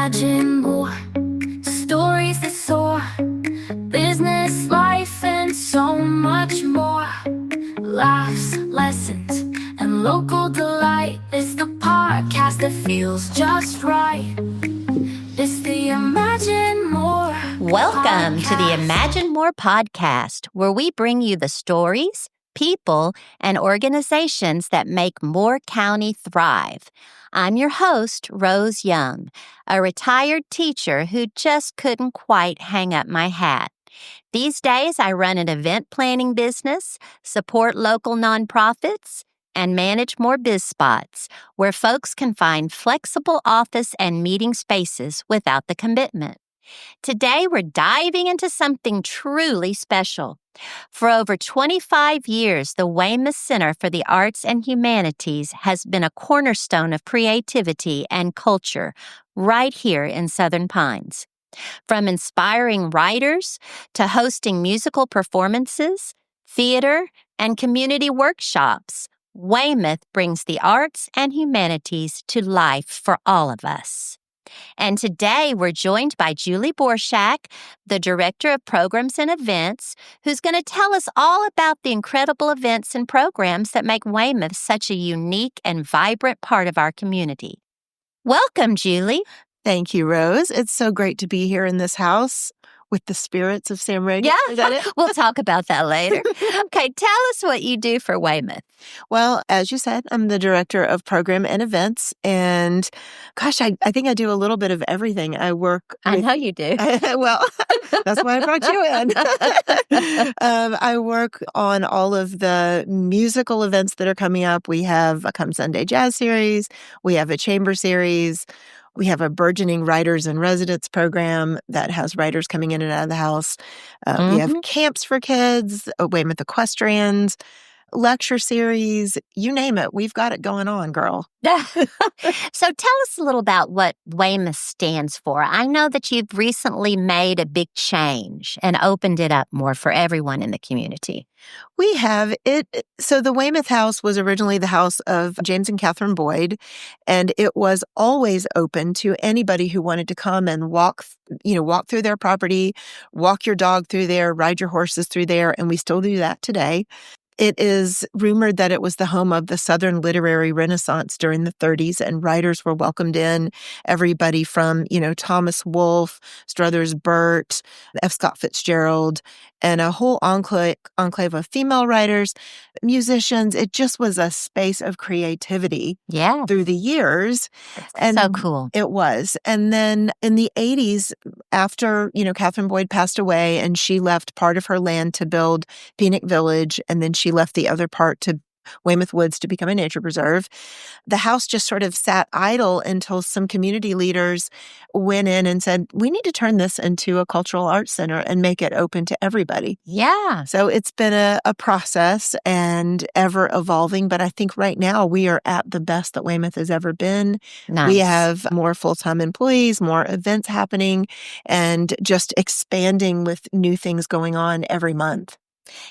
imagine more. Stories that soar, business, life, and so much more. Laughs, lessons, and local delight. It's the podcast that feels just right. It's the Imagine More Welcome to the podcast. Imagine More podcast, where we bring you the stories, people, and organizations that make Moore County thrive. I'm your host, Rose Young, a retired teacher who just couldn't quite hang up my hat. These days, I run an event planning business, support local nonprofits, and manage more biz spots where folks can find flexible office and meeting spaces without the commitment. Today, we're diving into something truly special. For over 25 years, the Weymouth Center for the Arts and Humanities has been a cornerstone of creativity and culture right here in Southern Pines. From inspiring writers to hosting musical performances, theater, and community workshops, Weymouth brings the arts and humanities to life for all of us. And today we're joined by Julie Borshak, the Director of Programs and Events, who's going to tell us all about the incredible events and programs that make Weymouth such a unique and vibrant part of our community. Welcome, Julie. Thank you, Rose. It's so great to be here in this house with the Spirits of Weymouth. Is that it? We'll talk about that later. Okay, tell us what you do for Weymouth. Well, as you said, I'm the Director of Program and Events. And gosh, I think I do a little bit of everything. I work I know you do. Well, that's why I brought you in. I work on all of the musical events that are coming up. We have a Come Sunday Jazz series. We have a chamber series. We have a burgeoning writers and residents program that has writers coming in and out of the house. We have camps for kids, Weymouth Equestrians, lecture series, you name it. We've got it going on, girl. So tell us a little about what Weymouth stands for. I know that you've recently made a big change and opened it up more for everyone in the community. We have it. So the Weymouth House was originally the house of James and Catherine Boyd, and it was always open to anybody who wanted to come and walk through their property, walk your dog through there, ride your horses through there, and we still do that today. It is rumored that it was the home of the Southern literary renaissance during the 30s, and writers were welcomed in. Everybody from, Thomas Wolfe, Struthers Burt, F. Scott Fitzgerald, and a whole enclave of female writers, musicians. It just was a space of creativity through the years. And so cool. It was. And then in the 80s, after, Catherine Boyd passed away and she left part of her land to build Phoenix Village, and then she left the other part to Weymouth Woods to become a nature preserve. The house just sort of sat idle until some community leaders went in and said, we need to turn this into a cultural arts center and make it open to everybody. Yeah. So it's been a process and ever evolving, but I think right now we are at the best that Weymouth has ever been. Nice. We have more full-time employees, more events happening, and just expanding with new things going on every month.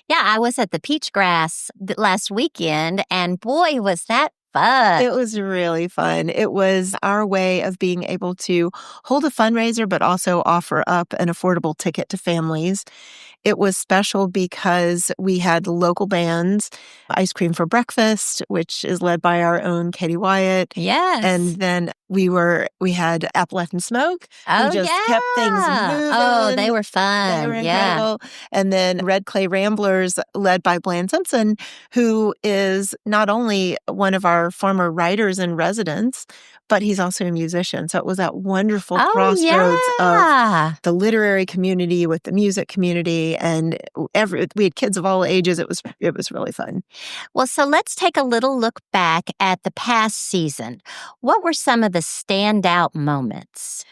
Yeah, I was at the Peachgrass last weekend, and boy, was that fun. It was really fun. It was our way of being able to hold a fundraiser, but also offer up an affordable ticket to families. It was special because we had local bands, Ice Cream for Breakfast, which is led by our own Katie Wyatt. Yes. And then we had Appalachian Smoke. Oh, who just kept things moving. Oh, they were fun. They were incredible. And then Red Clay Ramblers, led by Blaine Simpson, who is not only one of our former writers in residence, but he's also a musician. So it was that wonderful crossroads of the literary community with the music community, and we had kids of all ages. It was really fun. Well, so let's take a little look back at the past season. What were some of the standout moments?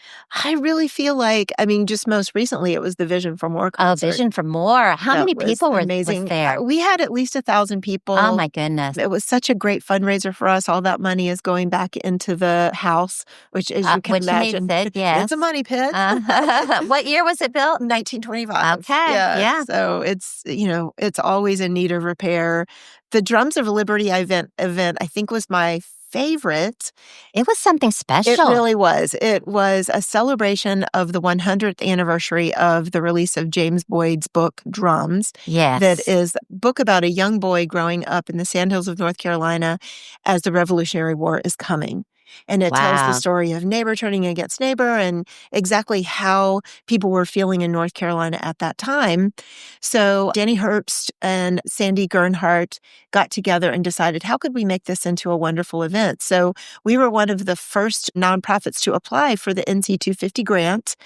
I really feel like, just most recently, it was the Vision for More concert. Oh, Vision for More. How many people were there? We had at least 1,000 people. Oh, my goodness. It was such a great fundraiser for us. All that money is going back into the house, which, as you can imagine, it's a money pit. What year was it built? 1925. Okay. Yeah. So it's always in need of repair. The Drums of Liberty event, I think, was my favorite, It was something it special. really was. It was a celebration of the 100th anniversary of the release of James Boyd's book, Drums. Yes. That is a book about a young boy growing up in the Sandhills of North Carolina as the Revolutionary War is coming. And it tells the Wow. story of neighbor turning against neighbor and exactly how people were feeling in North Carolina at that time. So Danny Herbst and Sandy Gernhardt got together and decided, how could we make this into a wonderful event? So we were one of the first nonprofits to apply for the NC 250 grant.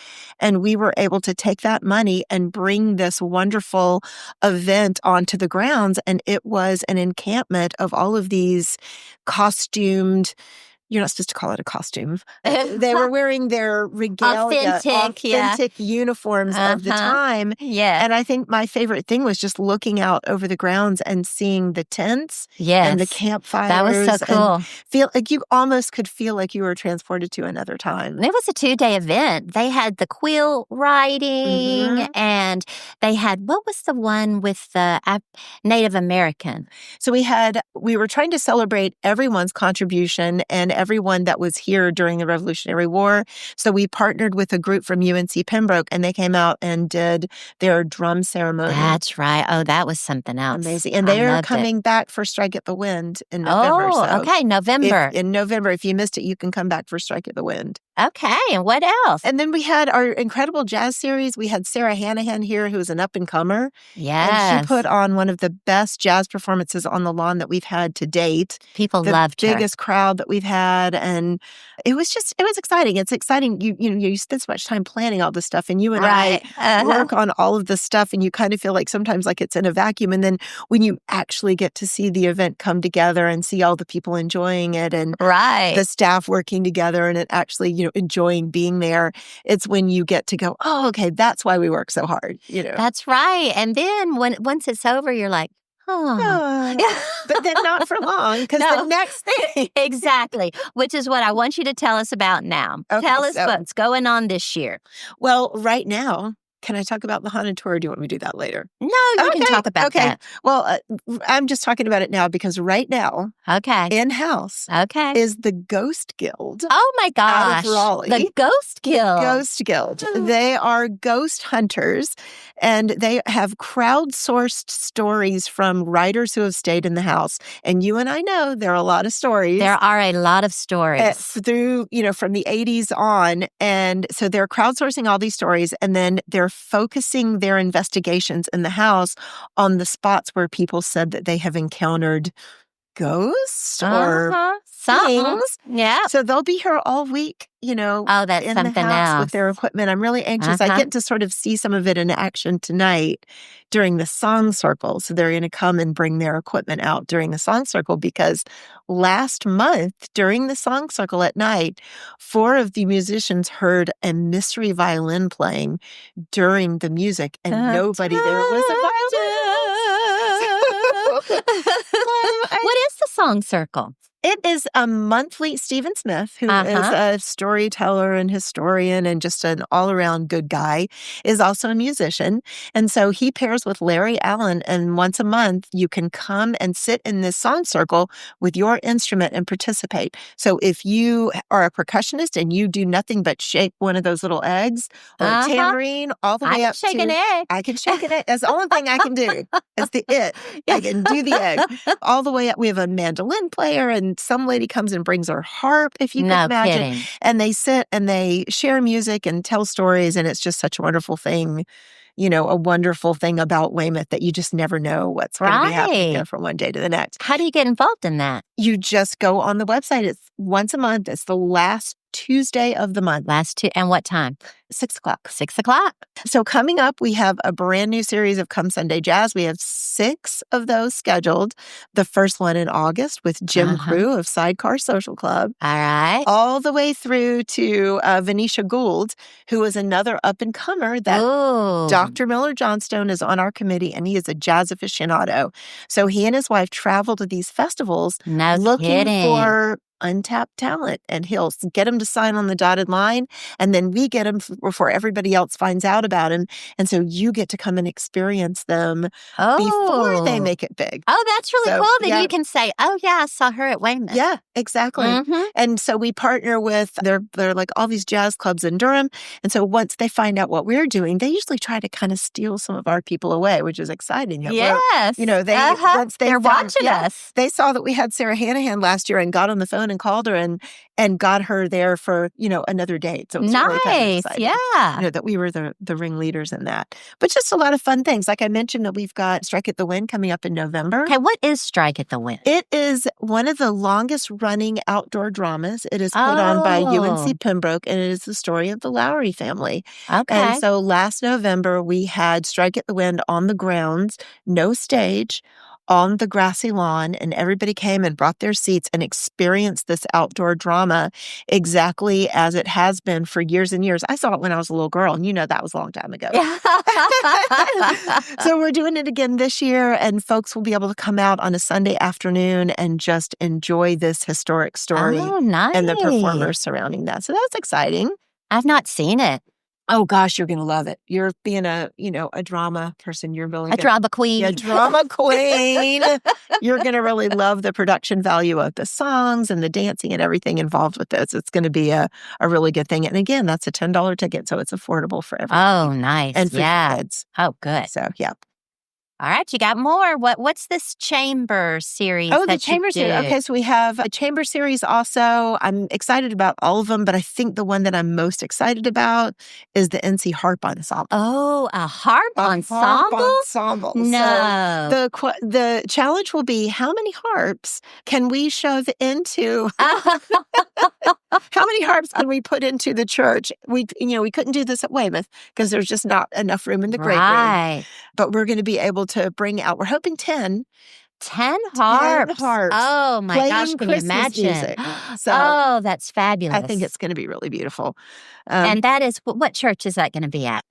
And we were able to take that money and bring this wonderful event onto the grounds. And it was an encampment of all of these costumed, you're not supposed to call it a costume. They were wearing their regalia, authentic uniforms of the time. Yeah. And I think my favorite thing was just looking out over the grounds and seeing the tents and the campfires. That was so cool. Feel like you almost could feel like you were transported to another time. It was a 2-day event. They had the quill riding and they had, what was the one with the Native American? So we were trying to celebrate everyone's contribution and everyone that was here during the Revolutionary War. So we partnered with a group from UNC Pembroke, and they came out and did their drum ceremony. That's right. Oh, that was something else. Amazing. And they're coming back for Strike at the Wind in November. Oh, okay. November. In November, if you missed it, you can come back for Strike at the Wind. Okay. And what else? And then we had our incredible jazz series. We had Sarah Hanahan here, who's an up-and-comer. Yes. And she put on one of the best jazz performances on the lawn that we've had to date. People loved her. The biggest crowd that we've had. And it was exciting. It's exciting. You spend so much time planning all this stuff. And you and I work on all of this stuff. And you kind of feel like sometimes like it's in a vacuum. And then when you actually get to see the event come together and see all the people enjoying it and the staff working together and it actually, enjoying being there, it's when you get to go, oh, okay, that's why we work so hard. That's right. And then once it's over, you're like, oh. But then not for long, because the next thing. Exactly, which is what I want you to tell us about now. Okay, tell us what's going on this year. Well, right now, can I talk about the haunted tour, or do you want me to do that later? No, you can talk about that. Well, I'm just talking about it now because right now, in-house is the Ghost Guild. Oh, my gosh. Out of Raleigh. The Ghost Guild. Ghost Guild. They are ghost hunters, and they have crowdsourced stories from writers who have stayed in the house. And you and I know there are a lot of stories. There are a lot of stories. Through, from the 80s on. And so they're crowdsourcing all these stories, and then they're focusing their investigations in the house on the spots where people said that they have encountered ghosts or things. Yeah. So they'll be here all week, that's in something the house else. with their equipment. I'm really anxious. I get to sort of see some of it in action tonight during the Song Circle. So they're going to come and bring their equipment out during the Song Circle because last month during the Song Circle at night, 4 of the musicians heard a mystery violin playing during the music and nobody there was a violinist. What is the Song Circle? It is a monthly. Stephen Smith, who is a storyteller and historian and just an all-around good guy, is also a musician. And so he pairs with Larry Allen, and once a month, you can come and sit in this song circle with your instrument and participate. So if you are a percussionist and you do nothing but shake one of those little eggs or a tambourine all the way up to... I can shake an egg. I can shake an egg. That's the only thing I can do. That's it. I can do the egg. All the way up. We have a mandolin player, and some lady comes and brings her harp, if you can imagine. Kidding. And they sit and they share music and tell stories. And it's just such a wonderful thing, a wonderful thing about Weymouth that you just never know what's going to be happening from one day to the next. How do you get involved in that? You just go on the website. It's once a month. It's the last Tuesday of the month. And what time? 6 o'clock. 6 o'clock. So coming up, we have a brand new series of Come Sunday Jazz. We have 6 of those scheduled. The first one in August with Jim Crew of Sidecar Social Club. All right. All the way through to Venetia Gould, who is another up-and-comer that Dr. Miller Johnstone is on our committee, and he is a jazz aficionado. So he and his wife travel to these festivals looking for untapped talent, and he'll get them to sign on the dotted line, and then we get them before everybody else finds out about them. And so you get to come and experience them before they make it big. Oh, that's really So, cool. Then yeah. you can say, oh, yeah, I saw her at Weymouth. Yeah, exactly. And so we partner with, they're like all these jazz clubs in Durham. And so once they find out what we're doing, they usually try to kind of steal some of our people away, which is exciting. Yes. Once they're watching us. They saw that we had Sarah Hanahan last year and got on the phone and called her and got her there for, another date. So it was really kind of exciting. Yeah. That we were the ringleaders in that. But just a lot of fun things. Like I mentioned, that we've got Strike at the Wind coming up in November. Okay, what is Strike at the Wind? It is one of the longest running outdoor dramas. It is put on by UNC Pembroke, and it is the story of the Lowry family. Okay. And so last November, we had Strike at the Wind on the grounds, no stage, on the grassy lawn, and everybody came and brought their seats and experienced this outdoor drama exactly as it has been for years and years. I saw it when I was a little girl, and that was a long time ago. So we're doing it again this year, and folks will be able to come out on a Sunday afternoon and just enjoy this historic story and the performers surrounding that. So that's exciting. I've not seen it. Oh gosh, you're going to love it. You're being a drama person. You're really a drama queen. Yeah, drama queen. You're going to really love the production value of the songs and the dancing and everything involved with this. It's going to be a really good thing. And again, that's a $10 ticket, so it's affordable for everyone. Oh, nice. And for kids. Oh, good. So, yeah. All right, you got more. What's this chamber series? Oh, the chamber series. Okay, so we have a chamber series also. I'm excited about all of them, but I think the one that I'm most excited about is the NC Harp Ensemble. Oh, a harp ensemble? Harp ensemble. No. So the challenge will be, how many harps can we shove into? How many harps can we put into the church? We couldn't do this at Weymouth because there's just not enough room in the great room. But we're going to be able to bring out, we're hoping 10 harps. 10 harps. Oh my gosh, can Christmas you imagine? Music. So oh, that's fabulous. I think it's going to be really beautiful. And that is, what church is that going to be at?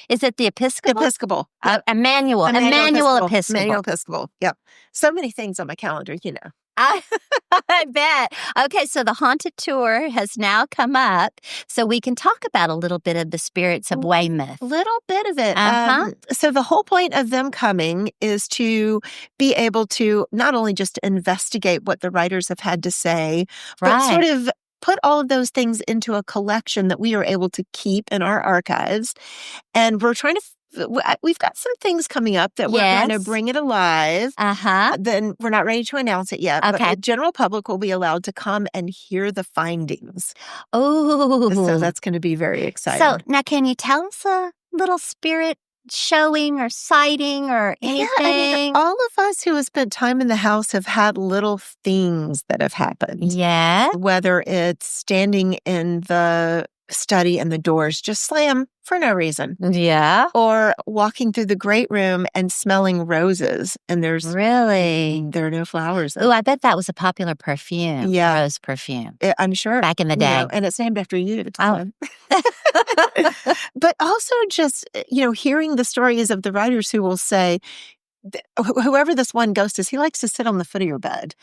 Is it the Episcopal? Episcopal. Emmanuel Episcopal. Emmanuel Episcopal. Yep. So many things on my calendar, I bet. Okay, so the Haunted Tour has now come up, so we can talk about a little bit of the Spirits of Weymouth. A little bit of it. So the whole point of them coming is to be able to not only just investigate what the writers have had to say, but sort of put all of those things into a collection that we are able to keep in our archives. And we're trying to we've got some things coming up that we're going to bring it alive. Then we're not ready to announce it yet. Okay. But the general public will be allowed to come and hear the findings. Oh. So that's going to be very exciting. So now can you tell us a little spirit showing or sighting or anything? Yeah, I mean, all of us who have spent time in the house have had little things that have happened. Yeah. Whether it's standing in the study and the doors just slam for no reason. Yeah. Or walking through the great room and smelling roses, and there are no flowers. Oh, I bet that was a popular perfume. Yeah. Rose perfume. I'm sure. Back in the day. And it's named after you. Oh. But also just, hearing the stories of the writers who will say, whoever this one ghost is, he likes to sit on the foot of your bed.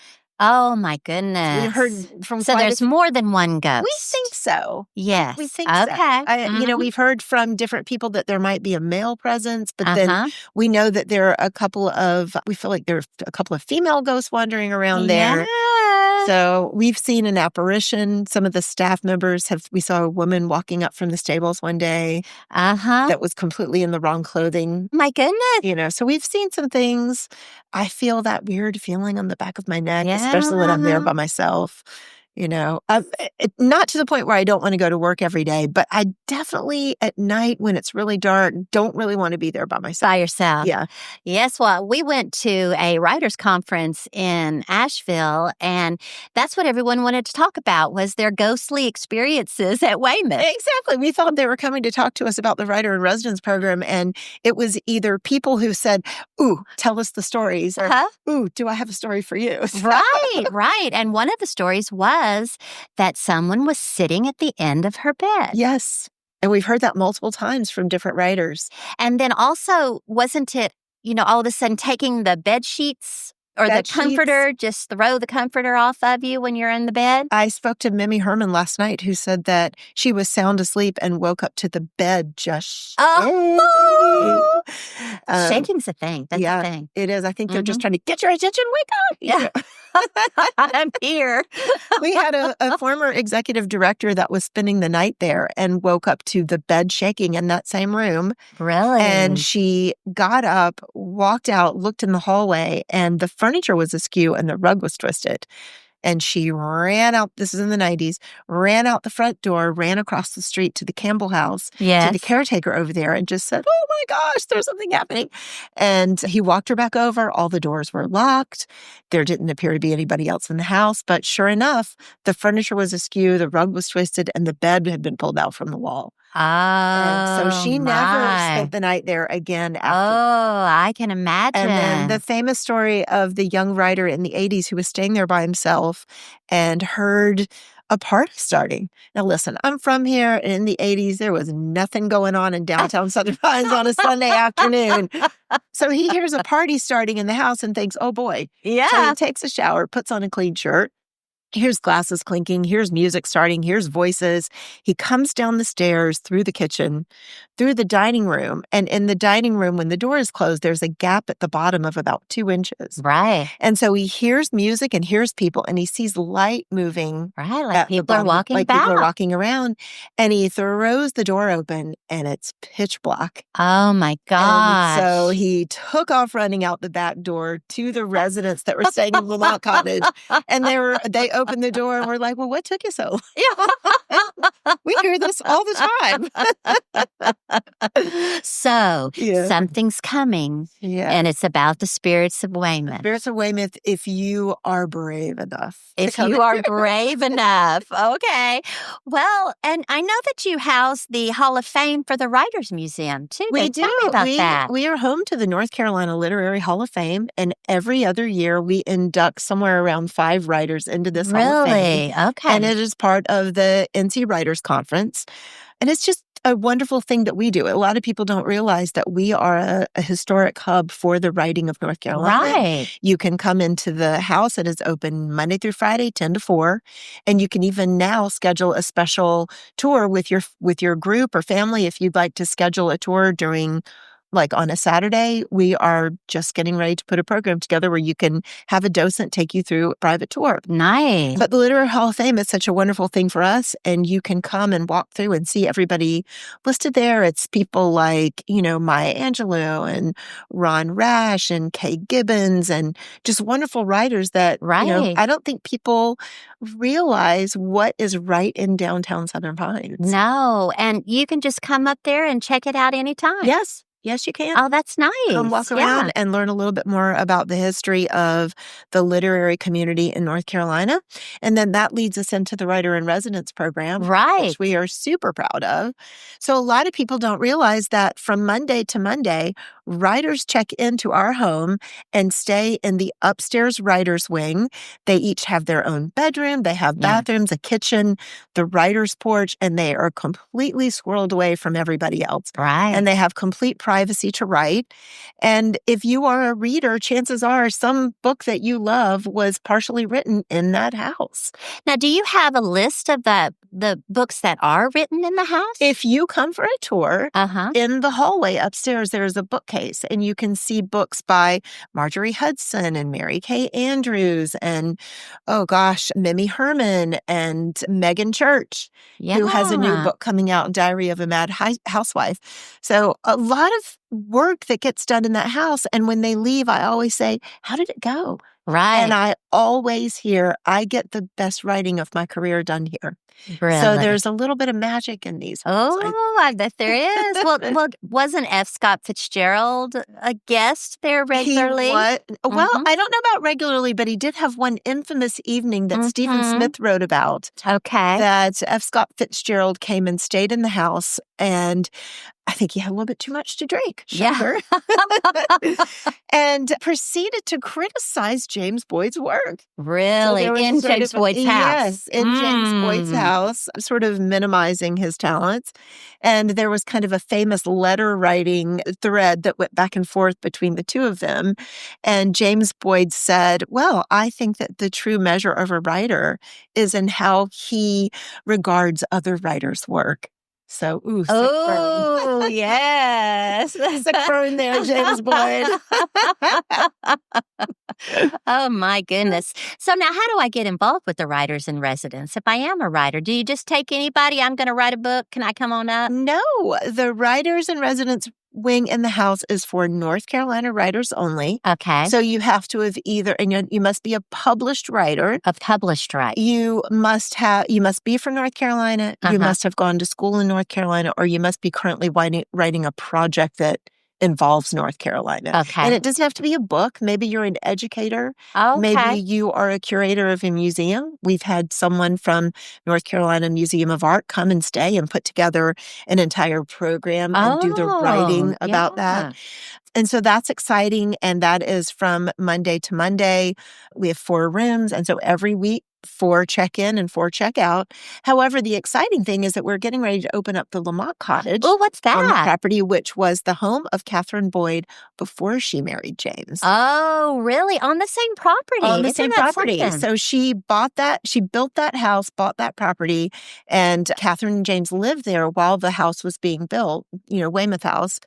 Oh, my goodness. We've heard from So there's more than one ghost. We think so. Yes. We think okay. so. We've heard from different people that there might be a male presence, but then we know that there are we feel like there are a couple of female ghosts wandering around there. So we've seen an apparition. Some of the staff members we saw a woman walking up from the stables one day that was completely in the wrong clothing. My goodness. So we've seen some things. I feel that weird feeling on the back of my neck, especially when I'm there by myself. Not to the point where I don't want to go to work every day, but I definitely at night when it's really dark, don't really want to be there by myself. By yourself. Yeah. Yes. Well, we went to a writers' conference in Asheville, and that's what everyone wanted to talk about was their ghostly experiences at Weymouth. Exactly. We thought they were coming to talk to us about the Writer in Residence program, and it was either people who said, "Ooh, tell us the stories," or "Ooh, do I have a story for you?" Right. And one of the stories was that someone was sitting at the end of her bed. Yes. And we've heard that multiple times from different writers. And then also, wasn't it, all of a sudden taking the bed sheets Or the bed sheets. comforter, just throw the comforter off of you when you're in the bed? I spoke to Mimi Herman last night, who said that she was sound asleep and woke up to the bed just Oh! shaking. Shaking's a thing. That's a thing. It is. I think they're just trying to get your attention. Wake up. Yeah. I'm here. We had a former executive director that was spending the night there and woke up to the bed shaking in that same room. Really? And she got up, walked out, looked in the hallway, and the furniture was askew and the rug was twisted. And she ran out, this is in the 90s, ran out the front door, ran across the street to the Campbell house, to the caretaker over there, and just said, "Oh my gosh, there's something happening." And he walked her back over. All the doors were locked. There didn't appear to be anybody else in the house. But sure enough, the furniture was askew, the rug was twisted, and the bed had been pulled out from the wall. And so she never spent the night there again after. Oh, I can imagine. And then the famous story of the young writer in the 80s who was staying there by himself and heard a party starting. Now, listen, I'm from here, and in the 80s, there was nothing going on in downtown Southern Pines on a Sunday afternoon. So he hears a party starting in the house and thinks, oh boy. Yeah. So he takes a shower, puts on a clean shirt. Here's glasses clinking. Here's music starting. Here's voices. He comes down the stairs, through the kitchen, through the dining room. And in the dining room, when the door is closed, there's a gap at the bottom of about 2 inches. Right. And so he hears music and hears people, and he sees light moving. Right, like people are walking like back. people are walking around. And he throws the door open, and it's pitch black. Oh, my gosh. And so he took off running out the back door to the residents that were staying in Lamont Cottage. And they opened the door and were like, "Well, what took you so long?" We hear this all the time. So something's coming, and it's about the Spirits of Weymouth. Spirits of Weymouth, if you are brave enough. If you are brave enough. Okay. Well, and I know that you house the Hall of Fame for the Writers Museum, too. We do. Tell me about that. We are home to the North Carolina Literary Hall of Fame, and every other year we induct somewhere around 5 writers into this Hall of Fame. Really? Okay. And it is part of the NC Writers Conference. And it's just a wonderful thing that we do. A lot of people don't realize that we are a historic hub for the writing of North Carolina. Right. You can come into the house. It is open Monday through Friday, 10 to 4. And you can even now schedule a special tour with your group or family if you'd like to schedule a tour during, like on a Saturday. We are just getting ready to put a program together where you can have a docent take you through a private tour. Nice. But the Literary Hall of Fame is such a wonderful thing for us, and you can come and walk through and see everybody listed there. It's people like, Maya Angelou and Ron Rash and Kay Gibbons and just wonderful writers that, I don't think people realize what is right in downtown Southern Pines. No, and you can just come up there and check it out anytime. Yes. Yes, you can. Oh, that's nice. Come walk around and learn a little bit more about the history of the literary community in North Carolina. And then that leads us into the Writer in Residence program, which we are super proud of. So a lot of people don't realize that from Monday to Monday, writers check into our home and stay in the upstairs writer's wing. They each have their own bedroom. They have bathrooms, a kitchen, the writer's porch, and they are completely squirreled away from everybody else. Right. And they have complete privacy to write. And if you are a reader, chances are some book that you love was partially written in that house. Now, do you have a list of the books that are written in the house? If you come for a tour, in the hallway upstairs, there's a bookcase, and you can see books by Marjorie Hudson and Mary Kay Andrews and, Mimi Herman and Megan Church, who has a new book coming out, Diary of a Mad Housewife. So a lot of work that gets done in that house. And when they leave, I always say, "How did it go?" Right. And I always hear, "I get the best writing of my career done here." Really? So there's a little bit of magic in these. I bet there is. Well, wasn't F. Scott Fitzgerald a guest there regularly? Well, I don't know about regularly, but he did have one infamous evening that Stephen Smith wrote about. Okay. That F. Scott Fitzgerald came and stayed in the house and I think he had a little bit too much to drink. Yeah. Shocker. And proceeded to criticize James Boyd's work. Really? there was In sort James of- Boyd's house? Yes, in James Boyd's house, sort of minimizing his talents. And there was kind of a famous letter writing thread that went back and forth between the two of them. And James Boyd said, well, I think that the true measure of a writer is in how he regards other writers' work. So, sick burn. Oh, yes. Sick burn there, James Boyd. Oh, my goodness. So now how do I get involved with the Writers in Residence? If I am a writer, do you just take anybody? I'm going to write a book. Can I come on up? No, the Writers in Residence wing in the house is for North Carolina writers only. Okay. So you have to have either, and you must be a published writer. A published writer. You must be from North Carolina. You must have gone to school in North Carolina, or you must be currently writing a project that involves North Carolina. Okay. And it doesn't have to be a book. Maybe you're an educator. Okay. Maybe you are a curator of a museum. We've had someone from North Carolina Museum of Art come and stay and put together an entire program and do the writing about that. And so that's exciting. And that is from Monday to Monday. We have 4 rooms. And so every week, 4 check-in and 4 check-out. However, the exciting thing is that we're getting ready to open up the Lamont Cottage. Oh, what's that? On the property, which was the home of Catherine Boyd before she married James. Oh, really? On the same property? On the Isn't same that property. something? So she bought that, she built that house, bought that property, and Catherine and James lived there while the house was being built, Weymouth House.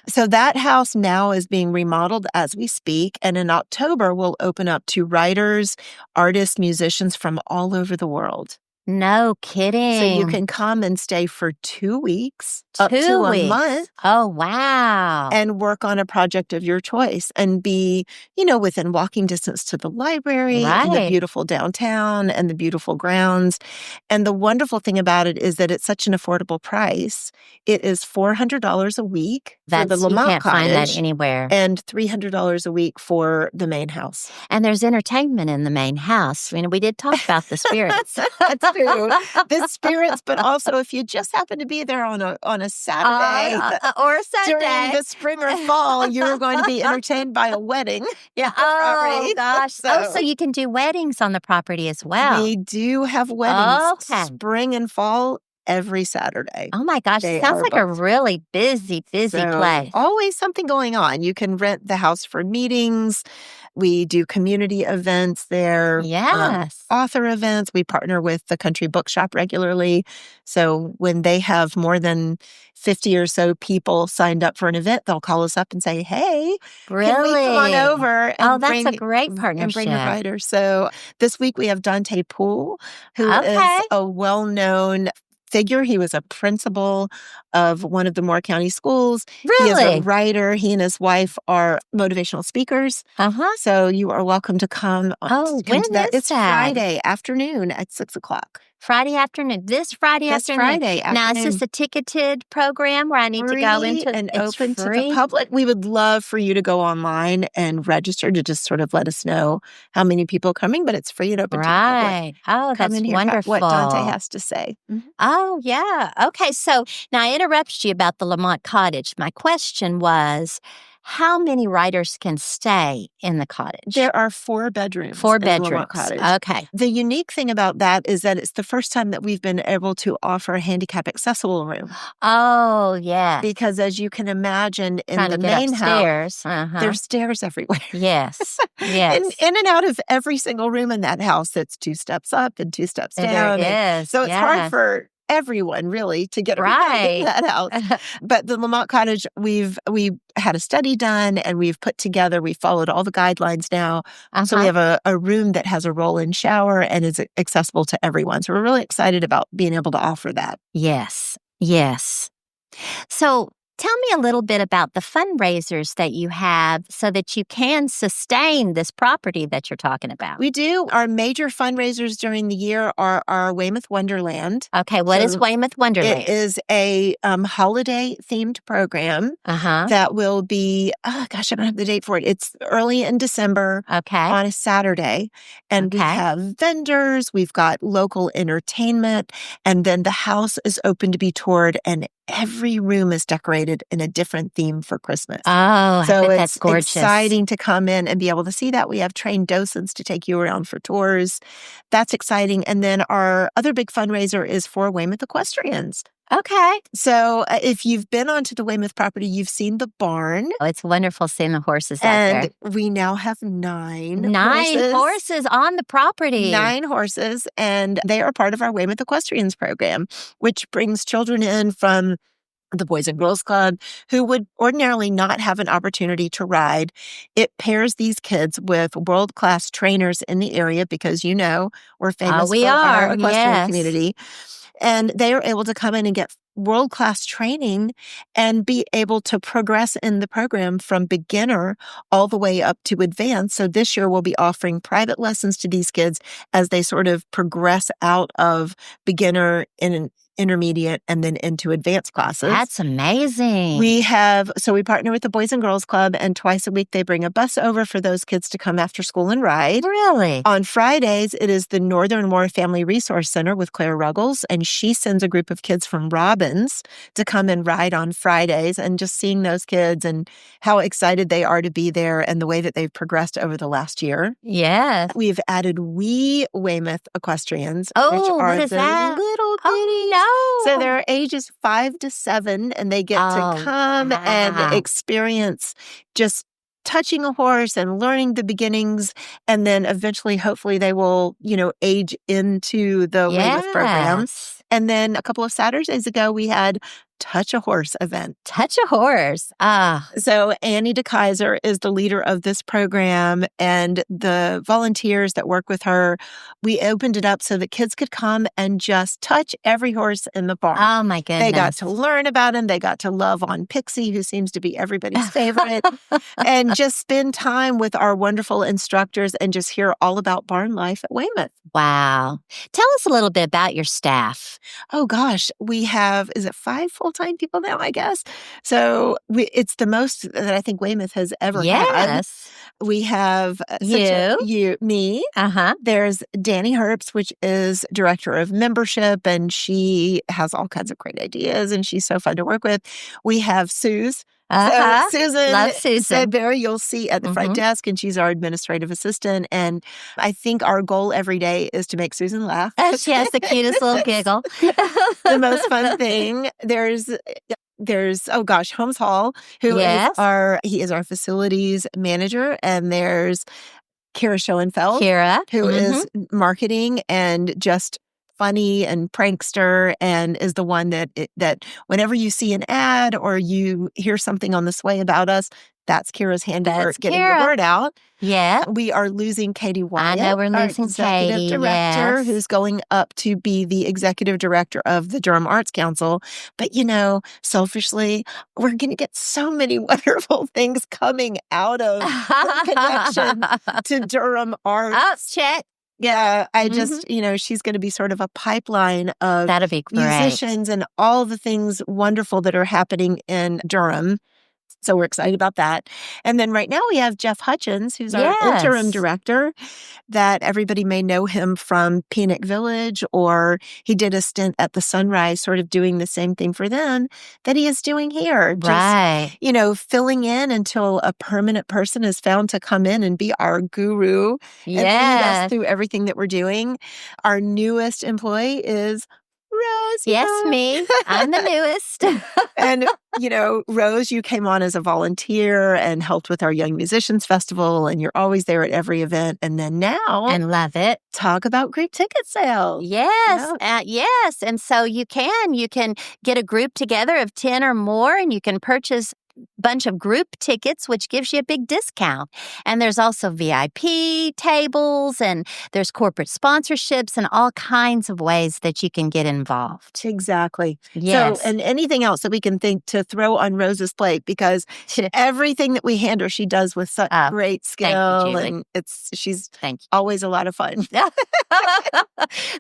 So that house now is being remodeled as we speak, and in October we'll open up to writers, artists, musicians from all over the world. No kidding. So you can come and stay for 2 weeks, up to a month. Oh, wow. And work on a project of your choice and be, within walking distance to the library and the beautiful downtown and the beautiful grounds. And the wonderful thing about it is that it's such an affordable price. It is $400 a week for the Lamont You can't Cottage. find that anywhere. And $300 a week for the main house. And there's entertainment in the main house. We did talk about the spirits. That's true. The spirits, but also if you just happen to be there on a Saturday or a Sunday during the spring or fall, you're going to be entertained by a wedding. Yeah. Oh gosh. So you can do weddings on the property as well. We do have weddings spring and fall every Saturday. Oh my gosh. It sounds like a really busy place. Always something going on. You can rent the house for meetings. We do community events there. Yes. Author events. We partner with the Country Bookshop regularly. So when they have more than 50 or so people signed up for an event, they'll call us up and say, hey, can we come on over? And that's a great partnership. And bring a writer. So this week we have Dante Poole, who is a well-known figure. He was a principal of one of the Moore County schools. Really? He is a writer. He and his wife are motivational speakers. So you are welcome to come. When is that? It's Friday afternoon at 6:00. Friday afternoon. This Friday afternoon. Friday afternoon. Now, is this a ticketed program where I need to go into? And open to the public. We would love for you to go online and register to just sort of let us know how many people are coming, but it's free and open to the public. Oh, Come that's and hear wonderful. what Dante has to say. Oh, yeah. Okay. So now I interrupted you about the Lamont Cottage. My question was, how many writers can stay in the cottage? There are 4 bedrooms. 4 bedrooms. In the Lamont Cottage. Okay. The unique thing about that is that it's the first time that we've been able to offer a handicap accessible room. Oh, yeah. Because as you can imagine, in Trying the to get main upstairs. house, there's stairs everywhere. Yes. Yes. In and out of every single room in that house, it's 2 steps up and 2 steps down. There is. So it's hard for everyone really to get around in that house. But the Lamont Cottage, we had a study done and we followed all the guidelines now. So we have a room that has a roll-in shower and is accessible to everyone. So we're really excited about being able to offer that. Yes. Yes. So tell me a little bit about the fundraisers that you have so that you can sustain this property that you're talking about. We do. Our major fundraisers during the year are our Weymouth Wonderland. Okay, what is Weymouth Wonderland? It is a holiday-themed program that will be, I don't have the date for it. It's early in December on a Saturday. And we have vendors, we've got local entertainment, and then the house is open to be toured and every room is decorated in a different theme for Christmas. Oh, So I bet it's that's gorgeous. exciting to come in and be able to see that. We have trained docents to take you around for tours. That's exciting. And then our other big fundraiser is for Weymouth equestrians. Okay. So if you've been onto the Weymouth property, you've seen the barn. Oh, it's wonderful seeing the horses out there. And we now have 9 9 horses on the property. 9 horses, and they are part of our Weymouth Equestrians program, which brings children in from the Boys and Girls Club who would ordinarily not have an opportunity to ride. It pairs these kids with world-class trainers in the area because, we're famous we for our are, equestrian yes. community. And they are able to come in and get world-class training and be able to progress in the program from beginner all the way up to advanced. So this year we'll be offering private lessons to these kids as they sort of progress out of beginner and intermediate and then into advanced classes. That's amazing. We partner with the Boys and Girls Club, and twice a week they bring a bus over for those kids to come after school and ride. Really? On Fridays, it is the Northern War Family Resource Center with Claire Ruggles, and she sends a group of kids from Robbins to come and ride on Fridays, and just seeing those kids and how excited they are to be there and the way that they've progressed over the last year. Yes. We've added wee Weymouth equestrians, Oh, which are what is the that? little bitties. Oh, no. So they're ages 5 to 7, and they get to come and experience just touching a horse and learning the beginnings. And then eventually, hopefully, they will, age into the Weymouth program. And then a couple of Saturdays ago, we had Touch a Horse event. Touch a Horse. So Annie DeKaiser is the leader of this program, and the volunteers that work with her, we opened it up so that kids could come and just touch every horse in the barn. Oh, my goodness. They got to learn about him. They got to love on Pixie, who seems to be everybody's favorite, and just spend time with our wonderful instructors and just hear all about barn life at Weymouth. Wow. Tell us a little bit about your staff. Oh, gosh. We have, is it 5 full-time people now, I guess? So it's the most that I think Weymouth has ever had. Yes. We have me. Uh-huh. There's Danny Herbst, which is director of membership, and she has all kinds of great ideas, and she's so fun to work with. We have Suze. Uh-huh. So Susan, Love Susan. Sudbury, you'll see at the front desk, and she's our administrative assistant. And I think our goal every day is to make Susan laugh. She has the cutest little giggle. The most fun thing. There's Holmes Hall, who is our facilities manager, and there's Kira Schoenfeld, who is marketing and just funny and prankster, and is the one that whenever you see an ad or you hear something on the sway about us, that's Kira's handiwork getting the word out. Yeah. We are losing Katie Wyatt. I know we're losing executive Katie, director, who's going up to be the executive director of the Durham Arts Council. But, selfishly, we're going to get so many wonderful things coming out of the connection to Durham Arts. Oh, check. Yeah, I just, she's going to be sort of a pipeline of That'd be great. Musicians and all the things wonderful that are happening in Durham. So we're excited about that. And then right now we have Jeff Hutchins, who's our interim director, that everybody may know him from Peanut Village, or he did a stint at the Sunrise, sort of doing the same thing for them that he is doing here. Right. Just, filling in until a permanent person is found to come in and be our guru and lead us through everything that we're doing. Our newest employee is Rose. Yes, me. I'm the newest. And, Rose, you came on as a volunteer and helped with our Young Musicians Festival, and you're always there at every event. And then now... And love it. Talk about group ticket sales. Yes. Yes. And so you can get a group together of 10 or more, and you can purchase bunch of group tickets, which gives you a big discount. And there's also VIP tables, and there's corporate sponsorships, and all kinds of ways that you can get involved. Exactly. Yes. So, and anything else that we can think to throw on Rose's plate, because everything that we hand her, she does with such great skill. Thank you, and she's always a lot of fun.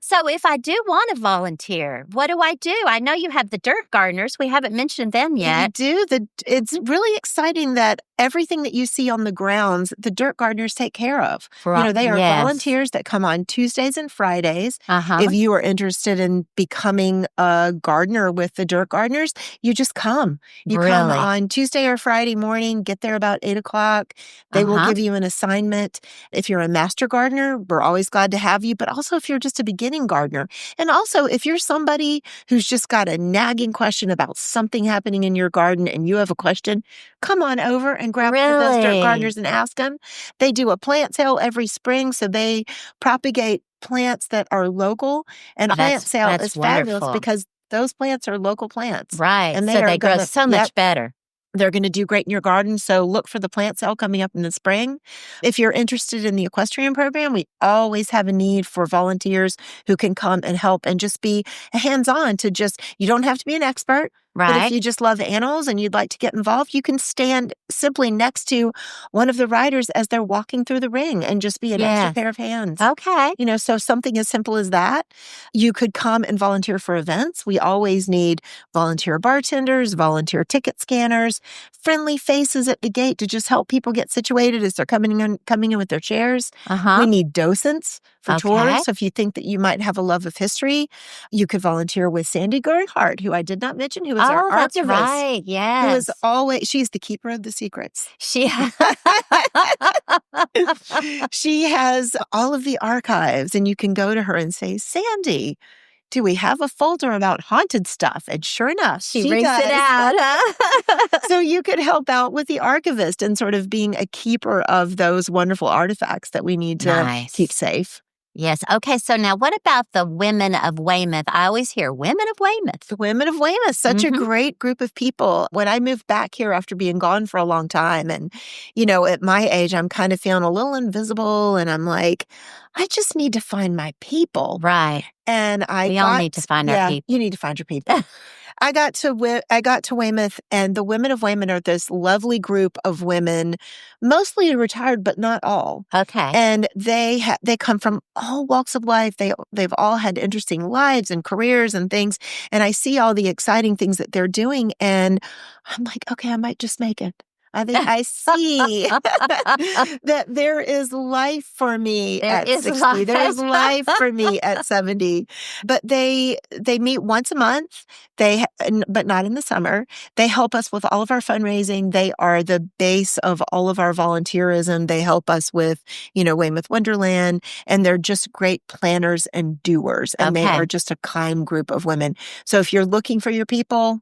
So if I do want to volunteer, what do? I know you have the dirt gardeners. We haven't mentioned them yet. You do. It's really exciting that everything that you see on the grounds, the dirt gardeners take care of. They are Yes. volunteers that come on Tuesdays and Fridays. Uh-huh. If you are interested in becoming a gardener with the dirt gardeners, you just come. You come Really? on Tuesday or Friday morning, get there about 8 o'clock. They will give you an assignment. If you're a master gardener, we're always glad to have you. But also if you're just a beginning gardener. And also if you're somebody who's just got a nagging question about something happening in your garden and you have a question, come on over and grab one of those dirt Really? gardeners and ask them. They do a plant sale every spring, so they propagate plants that are local. And a plant sale that's is fabulous wonderful. because those plants are local plants. Right. And So they grow so much better. They're going to do great in your garden. So look for the plant sale coming up in the spring. If you're interested in the equestrian program, we always have a need for volunteers who can come and help and just be hands-on you don't have to be an expert. But if Right. you just love animals and you'd like to get involved, you can stand simply next to one of the riders as they're walking through the ring and just be an extra Yes. pair of hands. Okay. So something as simple as that. You could come and volunteer for events. We always need volunteer bartenders, volunteer ticket scanners, friendly faces at the gate to just help people get situated as they're coming in with their chairs. Uh-huh. We need docents for Okay. tours. So if you think that you might have a love of history, you could volunteer with Sandy Gernhardt, who I did not mention, who is our that's archivist. right. Who Yes. is she's the keeper of the secrets. She She has all of the archives, and you can go to her and say, Sandy, do we have a folder about haunted stuff? And sure enough, she she brings does. it out. Huh? So you could help out with the archivist and sort of being a keeper of those wonderful artifacts that we need to Nice. keep safe. Yes. Okay. So now what about the women of Weymouth? I always hear women of Weymouth. The women of Weymouth, such a great group of people. When I moved back here after being gone for a long time, and, at my age, I'm kind of feeling a little invisible, and I'm like, I just need to find my people. Right. And We all need to find our people. You need to find your people. I got to Weymouth, and the women of Weymouth are this lovely group of women, mostly retired, but not all. Okay. And they come from all walks of life. They've all had interesting lives and careers and things. And I see all the exciting things that they're doing, and I'm like, okay, I might just make it. I think I see that there is life for me There at is 60. life. There's life for me at 70. But they meet once a month. But not in the summer. They help us with all of our fundraising. They are the base of all of our volunteerism. They help us with, Weymouth Wonderland, and they're just great planners and doers. And they Okay. are just a kind group of women. So if you're looking for your people,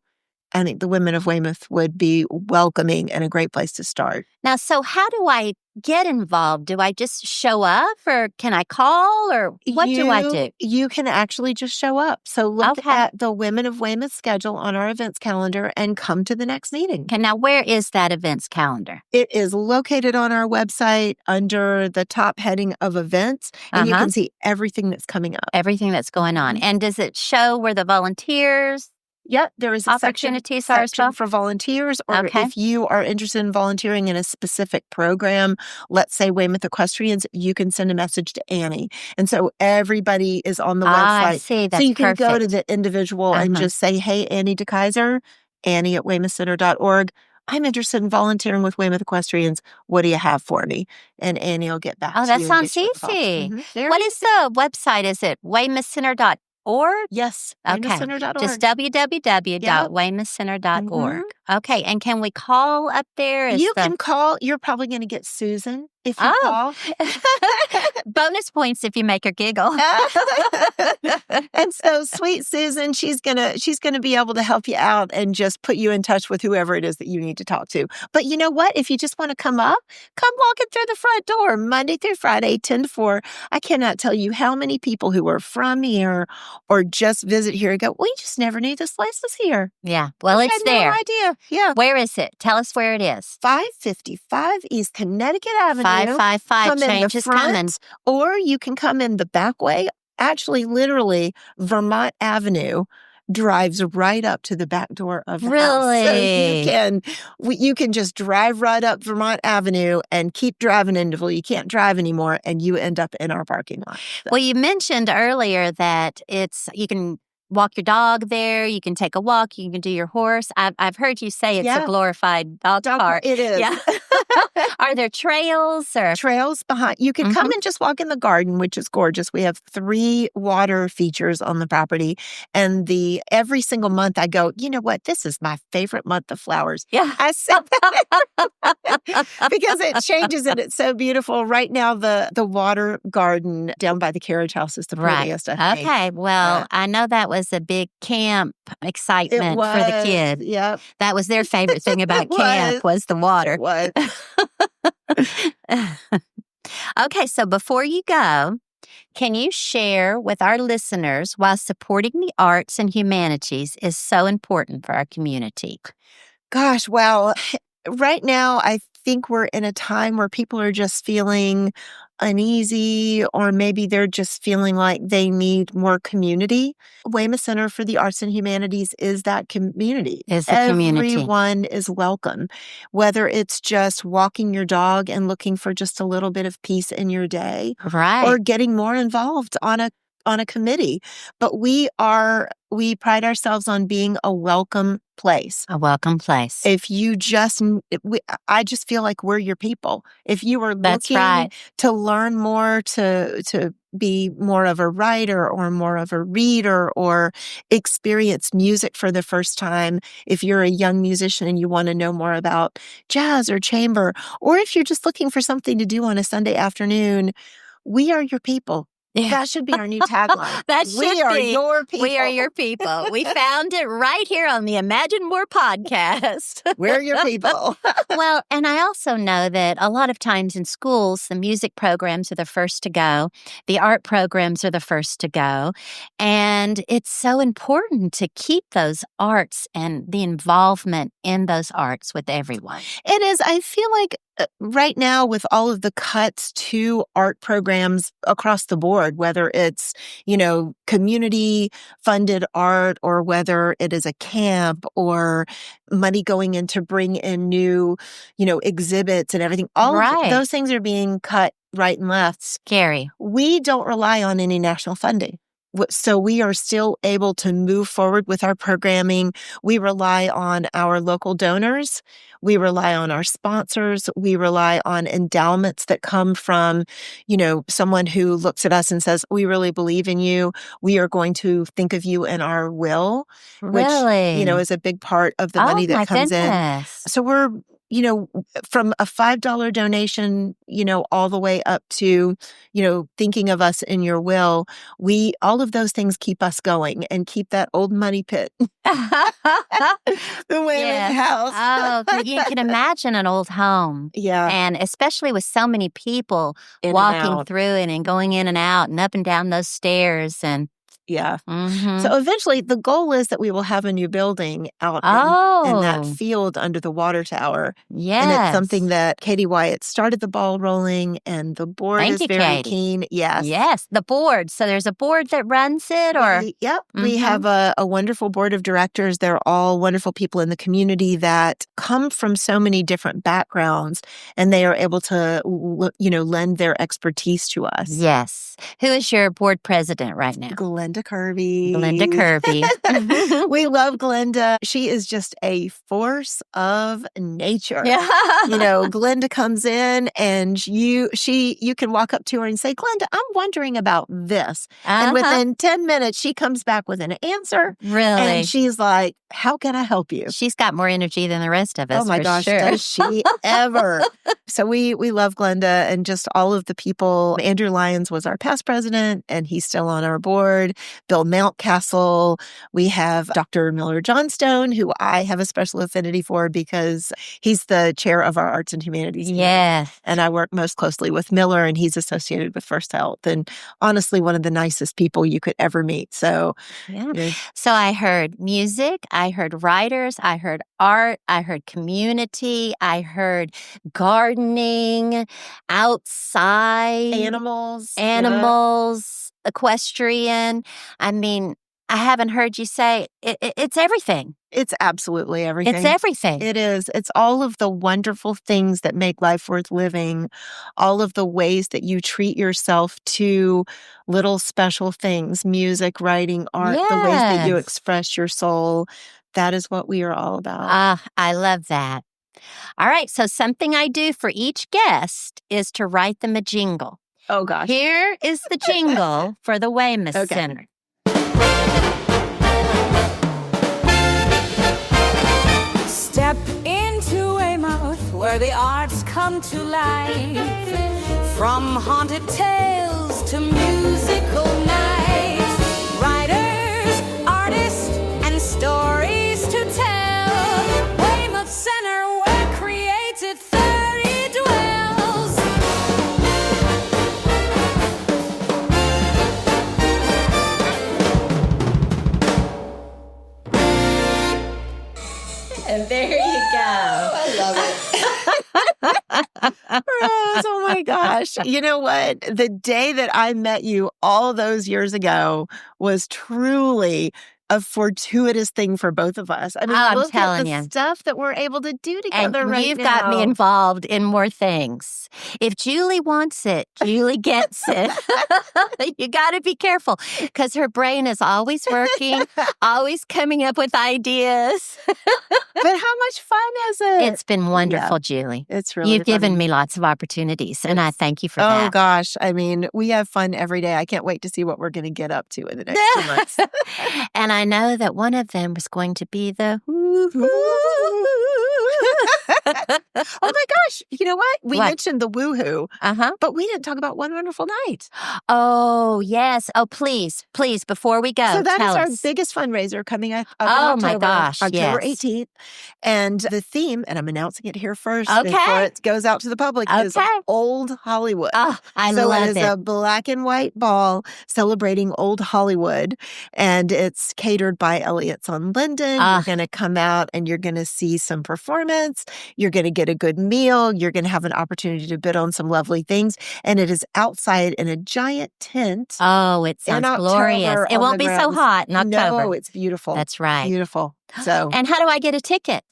I think the women of Weymouth would be welcoming and a great place to start. Now, so how do I get involved? Do I just show up, or can I call, or what do I do? You can actually just show up. So look Okay. at the Women of Weymouth schedule on our events calendar and come to the next meeting. Okay, now where is that events calendar? It is located on our website under the top heading of events, and you can see everything that's coming up. Everything that's going on. And does it show where the volunteers? Yep, there is a Opportunities are as section well? for volunteers, or Okay. if you are interested in volunteering in a specific program, let's say Weymouth Equestrians, you can send a message to Annie. And so everybody is on the website. I see. That's So you can perfect. go to the individual and just say, hey, Annie DeKaiser, Annie at weymouthcenter.org. I'm interested in volunteering with Weymouth Equestrians. What do you have for me? And Annie will get back to you. Oh, that and sounds get you involved. easy. There What it is the website? Is it weymouthcenter.org? Yes, Okay. weymouthcenter.org. Just www.weymouthcenter.org. Okay. And can we call up there? You can call. You're probably going to get Susan if you Oh. call. Bonus points if you make her giggle. And so sweet Susan, she's gonna be able to help you out and just put you in touch with whoever it is that you need to talk to. But you know what? If you just want to come walking through the front door Monday through Friday, 10 to 4. I cannot tell you how many people who are from here or just visit here and go, we just never knew this place was here. Yeah. Well, I it's had there. no idea. Yeah. Where is it? Tell us where it is. 555 East Connecticut Avenue. 555. Come in Change the is coming. front, or you can come in the back way. Actually, literally, Vermont Avenue drives right up to the back door of the house. So Really? you can just drive right up Vermont Avenue and keep driving until you can't drive anymore, and you end up in our parking lot. So, Well, you mentioned earlier that you can walk your dog there. You can take a walk. You can do your horse. I've heard you say it's a Yeah. glorified dog park. It is. Yeah. Are there trails or? Trails behind. You can come and just walk in the garden, which is gorgeous. We have 3 water features on the property. And every single month I go, you know what? This is my favorite month of flowers. Yeah. I said because it changes and it's so beautiful. Right now, the water garden down by the carriage house is the prettiest, I think. Okay. Well, I know that was a big camp excitement for the kids. Yep. That was their favorite thing about camp was the water. It was. Okay, so before you go, can you share with our listeners why supporting the arts and humanities is so important for our community? Gosh, well, right now I think we're in a time where people are just feeling uneasy, or maybe they're just feeling like they need more community. Weymouth Center for the Arts and Humanities is that community. Everyone is welcome, whether it's just walking your dog and looking for just a little bit of peace in your day, or getting more involved on a committee. But we pride ourselves on being a welcome place. A welcome place. If you I just feel like we're your people. If you are looking to learn more, to be more of a writer or more of a reader, or experience music for the first time, if you're a young musician and you want to know more about jazz or chamber, or if you're just looking for something to do on a Sunday afternoon, we are your people. Yeah. That should be our new tagline. We are your people. We are your people. We found it right here on the Imagine More podcast. We're your people. Well, and I also know that a lot of times in schools, the music programs are the first to go. The art programs are the first to go. And it's so important to keep those arts and the involvement in those arts with everyone. It is. I feel like right now, with all of the cuts to art programs across the board, whether it's, community funded art, or whether it is a camp, or money going in to bring in new, exhibits and everything, all of those things are being cut right and left. Scary. We don't rely on any national funding. So we are still able to move forward with our programming. We rely on our local donors. We rely on our sponsors. We rely on endowments that come from, someone who looks at us and says, we really believe in you. We are going to think of you in our will, which, is a big part of the money that comes in. So we're, from a $5 donation, all the way up to, thinking of us in your will, all of those things keep us going and keep that old money pit. The Weymouth house. Oh, you can imagine an old home. Yeah. And especially with so many people walking through it and going in and out and up and down those stairs. And yeah. Mm-hmm. So eventually the goal is that we will have a new building out in that field under the water tower. Yes. And it's something that Katie Wyatt started the ball rolling, and the board is very keen. Yes. Yes. The board. So there's a board that runs it, or? Yep. Mm-hmm. We have a wonderful board of directors. They're all wonderful people in the community that come from so many different backgrounds, and they are able to, lend their expertise to us. Yes. Who is your board president right now? Glenda Kirby. We love Glenda. She is just a force of nature. Yeah. Glenda comes in and you can walk up to her and say, Glenda, I'm wondering about this. And within 10 minutes, she comes back with an answer. Really? And she's like, how can I help you? She's got more energy than the rest of us. Oh my gosh, sure. Does she ever? So we love Glenda and just all of the people. Andrew Lyons was our past president, and he's still on our board. Bill Mountcastle. We have Dr. Miller Johnstone, who I have a special affinity for because he's the chair of our Arts and Humanities. Yes. And I work most closely with Miller, and he's associated with First Health. And honestly, one of the nicest people you could ever meet. So, yeah. So I heard music, I heard writers, I heard art, I heard community, I heard gardening, outside, animals, equestrian. I mean, I haven't heard you say it's everything. It's absolutely everything. It's everything. It is. It's all of the wonderful things that make life worth living, all of the ways that you treat yourself to little special things, music, writing, art, the ways that you Yes. express your soul. That is what we are all about. Ah, I love that. All right, so something I do for each guest is to write them a jingle. Oh, gosh. Here is the jingle for the Weymouth Okay. Center. Step into Weymouth, where the arts come to life. From haunted tales to musical nights. Writers, artists, and stories to tell. Weymouth Center, where creative 30 dwells. And there you go. I love it. Rose, oh my gosh. You know what? The day that I met you all those years ago was truly a fortuitous thing for both of us. I mean, I'm look at telling the you. stuff that we're able to do And together right you've now. got me involved in more things. If Julie wants it, Julie gets it. You got to be careful because her brain is always working, always coming up with ideas. But how much fun is it? It's been wonderful, Julie. It's really You've given fun. me lots of opportunities, and I thank you for Oh, that. gosh. I mean, we have fun every day. I can't wait to see what we're going to get up to in the next 2 months. And I know that one of them was going to be the Oh my gosh. You know what? We What? mentioned the woohoo, Uh-huh. but we didn't talk about One Wonderful Night. Oh, yes. Oh, please, before we go, So that is tell our us. biggest fundraiser coming up in Oh, October, my gosh, October yes. 18th. And the theme, and I'm announcing it here first Okay. before it goes out to the public, is Okay. Old Hollywood. Oh, I So love it is a black and white ball celebrating Old Hollywood, and it's catered by Elliott's on Linden. Ah. You're going to come out and you're going to see some performance. You're going to get a good meal. You're going to have an opportunity to bid on some lovely things. And it is outside in a giant tent. Oh, it in sounds glorious. October It on won't the be so grounds. hot in October. No, it's beautiful. That's right. Beautiful. So And how do I get a ticket?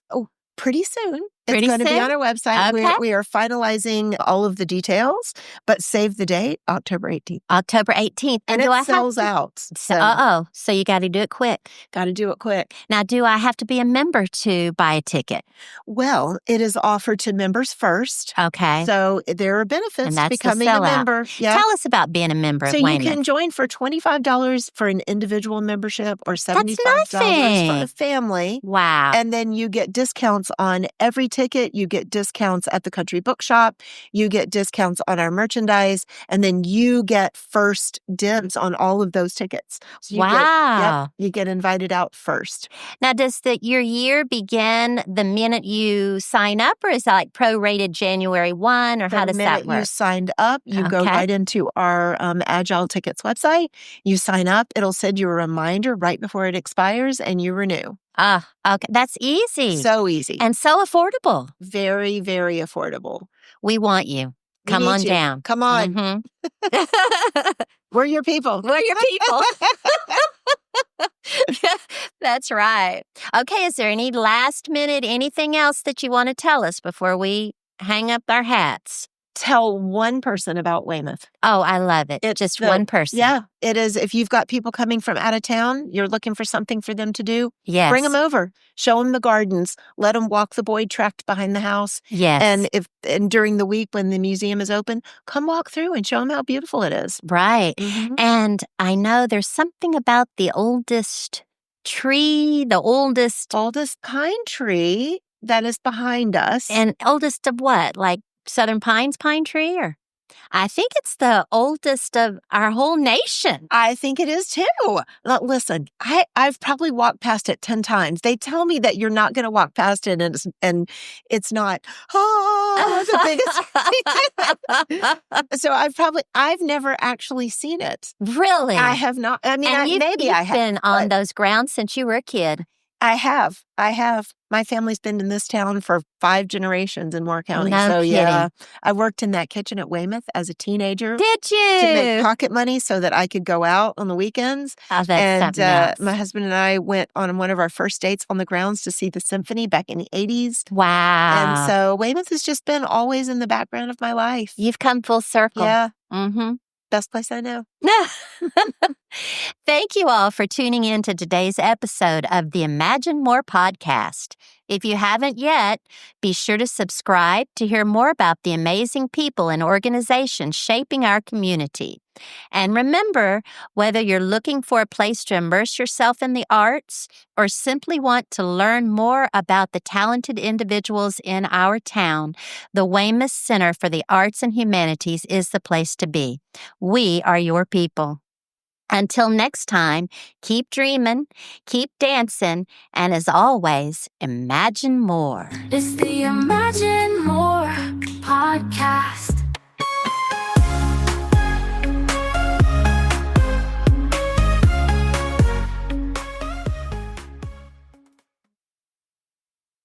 pretty soon. Pretty It's going to be soon? on our website. Okay. We are finalizing all of the details, but save the date, October 18th. October 18th. And do it I have sells to? out. So, so you got to do it quick. Got to do it quick. Now, do I have to be a member to buy a ticket? Well, it is offered to members first. Okay. So there are benefits And to that's the becoming a sellout. member. Yeah. Tell us about being a member So of you Weymouth. can join for $25 for an individual membership or $75 for nothing. a family. Wow. And then you get discounts on every ticket. You get discounts at the country bookshop. You get discounts on our merchandise. And then you get first dibs on all of those tickets. So Wow. You get invited out first. Now, does your year begin the minute you sign up, or is that like prorated January 1, or how The does that minute you work? signed up, you go Okay. right into our Agile Tickets website. You sign up. It'll send you a reminder right before it expires, and you renew. Ah, okay. That's easy. So easy. And so affordable. Very, very affordable. We want you. We Come need on you. down. Come on. Mhm. We're your people. We're your people. That's right. Okay, is there any last minute, anything else that you want to tell us before we hang up our hats? Tell one person about Weymouth. Oh, I love it. It's Just the- one person. Yeah, it is. If you've got people coming from out of town, you're looking for something for them to do, Yes. bring them over. Show them the gardens. Let them walk the Boyd tract behind the house. Yes. And during the week when the museum is open, come walk through and show them how beautiful it is. Right. Mhm. And I know there's something about the oldest tree, the oldest, Oldest pine tree that is behind us. and oldest of what? Like Southern Pines pine tree? Or I think it's the oldest of our whole nation. I think it is too. Now, listen, I've probably walked past it 10 times. They tell me that you're not going to walk past it, and it's not the biggest. So I've never actually seen it. Really? I have not. I mean, And maybe I you've have. been on but- those grounds since you were a kid. I have. My family's been in this town for 5 generations in Moore County. No So, yeah, kidding. I worked in that kitchen at Weymouth as a teenager Did to make you? pocket money so that I could go out on the weekends. Oh, that's And something else. my husband and I went on one of our first dates on the grounds to see the symphony back in the 80s. And Wow. so Weymouth has just been always in the background of my life. You've come full circle. Yeah, Mm-hmm. best place I know. Thank you all for tuning in to today's episode of the Imagine More podcast. If you haven't yet, be sure to subscribe to hear more about the amazing people and organizations shaping our community. And remember, whether you're looking for a place to immerse yourself in the arts or simply want to learn more about the talented individuals in our town, the Weymouth Center for the Arts and Humanities is the place to be. We are your people. Until next time, keep dreaming, keep dancing, and as always, imagine more. It's the Imagine More podcast.